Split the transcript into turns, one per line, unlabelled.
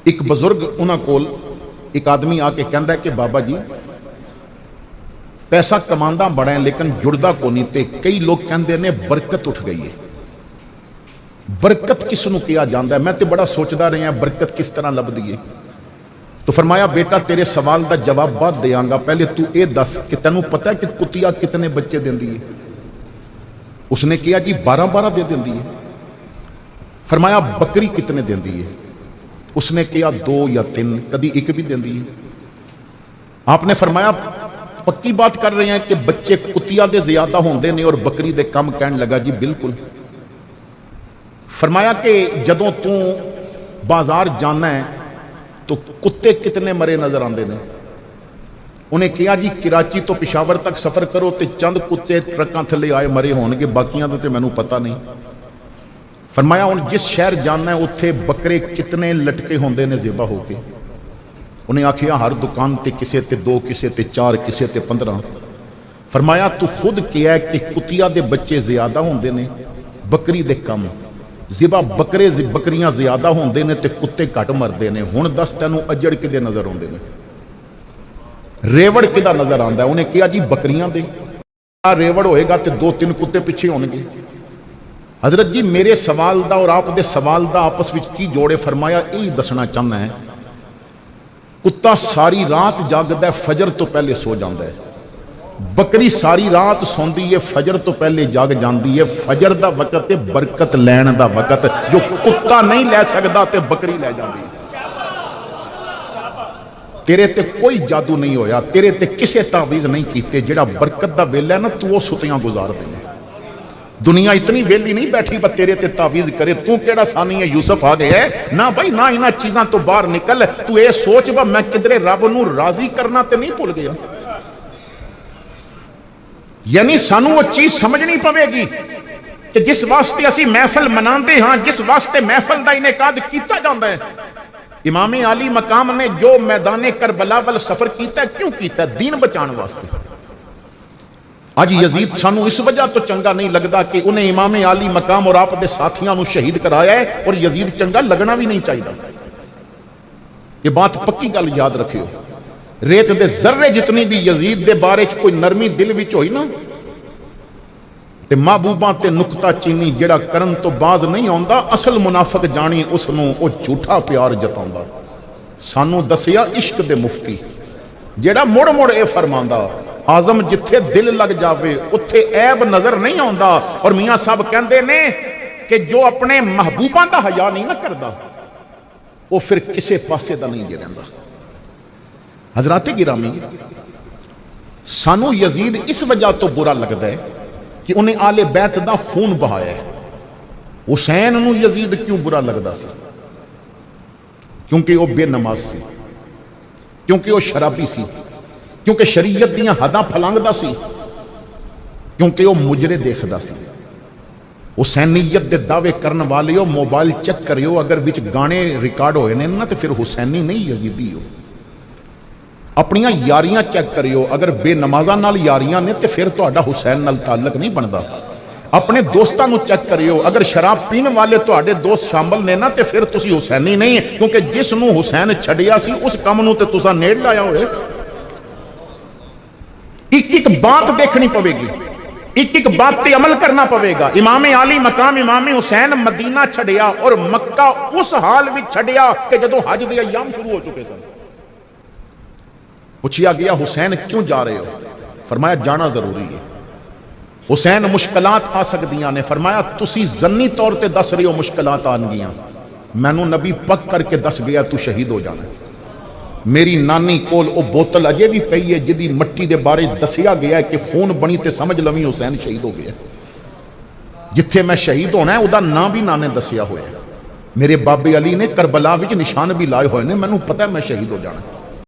ایک بزرگ انہاں کول ایک آدمی آ کے کہندا ہے کہ بابا جی پیسہ کماندا بڑا ہے لیکن جڑدا کو نہیں، تے کئی لوگ کہندے نے برکت اٹھ گئی ہے۔ برکت کس نو کیا جاندا ہے؟ میں تے بڑا سوچدا رہا برکت کس طرح لبدی ہے۔ تو فرمایا بیٹا تیرے سوال دا جواب بعد دیاں گا، پہلے تو اے دس کہ تینوں پتہ ہے کہ کتیا کتنے بچے دیندی ہے؟ اس نے کہا جی 12 دے دیندی ہے۔ فرمایا بکری کتنے دیندی ہے؟ اس نے کہا 2 یا 3، کدی ایک بھی دیندی ہے۔ آپ نے فرمایا پکی بات کر رہے ہیں کہ بچے کتیا دے زیادہ ہوندے نے اور بکری دے کم؟ کہن لگا جی بالکل۔ فرمایا کہ جدوں تو بازار جانا ہے تو کتے کتنے مرے نظر آندے نے؟ انہیں کہا جی کراچی تو پشاور تک سفر کرو تے چند کتے ٹرکاں تھلے آئے مرے ہون گے، باقیاں تے میں نوں پتہ نہیں۔ فرمایا ان جس شہر جانا ہے اتھے بکرے کتنے لٹکے ہوندے نے ذبح ہو کے؟ انہیں آکھیا ہر دکان تے کسے تے 2، کسے تے 4، کسے تے 15۔ فرمایا تو خود کیا ہے کہ کتیا دے بچے زیادہ ہوندے نے بکری دے کم، ذبح بکریاں زیادہ ہوندے نے تے کتے گھٹ مردے نے۔ ہن دس تینوں اجڑ کدے نظر آندے نے؟ ریوڑ کدا نظر آندا ہے؟ انہیں کہا جی بکریاں دے۔ ریوڑ ہوئے گا تے 2-3 کتے پیچھے ہون گے۔ حضرت جی میرے سوال دا اور آپ دے سوال دا آپس وچ کی جوڑے؟ فرمایا یہی دسنا چاہنا ہے کتا ساری رات جاگدا ہے فجر تو پہلے سو جاندا ہے، بکری ساری رات سوندی ہے فجر تو پہلے جاگ جاندی ہے۔ فجر دا وقت ہے برکت لین دا وقت، جو کتا نہیں لے سکدا تے بکری لے جاندی ہے۔ تیرے تے کوئی جادو نہیں ہویا، تیرے تے کسے تعویذ نہیں کیتے، جڑا برکت دا ویلا ہے نا تو وہ ستیاں گزار دے۔ دنیا اتنی ویلی نہیں بیٹھی با تیرے تے تعویذ کرے۔ تو کیڑا ثانی ہے یوسف آ گیا ہے نہ بھائی، نہ انہاں چیزاں تو باہر نکل۔ تو اے سوچ با میں کدرے رب نو راضی کرنا تے نہیں بھول گیا؟ یعنی سانو وہ چیز سمجھنی پوے گی کہ جس واسطے اسی محفل مناندے ہاں، جس واسطے محفل دا انعقاد کیتا جاندا ہے۔ امام علی مقام نے جو میدان کربلا ول سفر کیتا ہے کیوں کیتا ہے؟ دین بچان واسطے۔ آج یزید سانو اس وجہ تو چنگا نہیں لگدا کہ انہیں امام علی مقام اور آپ دے ساتھیاں نو شہید کرایا ہے، اور یزید چنگا لگنا بھی نہیں چاہیے۔ یہ بات پکی گل یاد رکھیو، ریت دے ذرے جتنی بھی یزید دے بارے کوئی نرمی دل وچ ہوئی نا تے محبوباں تے نکتہ چینی جڑا کرن تو باز نہیں آندا، اصل منافق جانی اس نو او جھوٹا پیار جتاوندا۔ سانو دسیا عشق دے مفتی جڑا مڑ مڑ اے فرماندا آزم جتھے دل لگ جاوے اتھے عیب نظر نہیں آندا۔ اور میاں صاحب کہندے نے کہ جو اپنے محبوباں دا حیا نہیں نہ کردا وہ پھر کسے پاسے دا نہیں رہندا۔ حضرات گرامی، سانو یزید اس وجہ تو برا لگدا ہے کہ انہیں آل بیت دا خون بہایا ہے۔ حسین نو یزید کیوں برا لگدا سی؟ کیونکہ وہ بے نماز سی، کیونکہ وہ شرابی سی، کیونکہ شریعت دیاں حداں پھلانگدا سی، کیونکہ وہ مجرے دیکھدا سی۔ حسینیت دے دعوے کرن والے ہو موبائل چیک کریو، اگر وچ گانے ریکارڈ ہوئے نے نا تو پھر حسینی نہیں یزیدی ہو۔ اپنیاں یاریاں چیک کریو، اگر بے نمازاں نال یاریاں نے تو پھر تہاڈا حسین نال تعلق نہیں بندا۔ اپنے دوستاں نو چیک کریو، اگر شراب پین والے تہاڈے دوست شامل نے نا تو پھر تسی حسینی نہیں ہے، کیونکہ جس نو حسین چھڈیا سی اس کم نو تے تساں نیڑ لایا ہوئے۔ ایک ایک بات دیکھنی پوے گی، ایک ایک بات تے عمل کرنا پوے گا۔ امام علی مقام امام حسین مدینہ چھڑیا اور مکہ اس حال بھی چھڑیا کہ جدوں حج دے ایام شروع ہو چکے سن۔ پوچھیا گیا حسین کیوں جا رہے ہو؟ فرمایا جانا ضروری ہے۔ حسین مشکلات آ سکدیاں نے۔ فرمایا تسی ظنی طور تے دس رہے ہو مشکلات آن گیاں، مینوں نبی پک کر کے دس گیا تو شہید ہو جانا۔ میری نانی کول او بوتل اجے بھی پئی ہے جدی مٹی دے بارے دسیا گیا ہے کہ خون بنی تے سمجھ لویں حسین شہید ہو گیا۔ جتھے میں شہید ہونا ہے ادا نام بھی نانے دسیا ہوئے۔ میرے بابے علی نے کربلا وچ نشان بھی لائے ہوئے نے، مینوں پتہ ہے میں شہید ہو جانا۔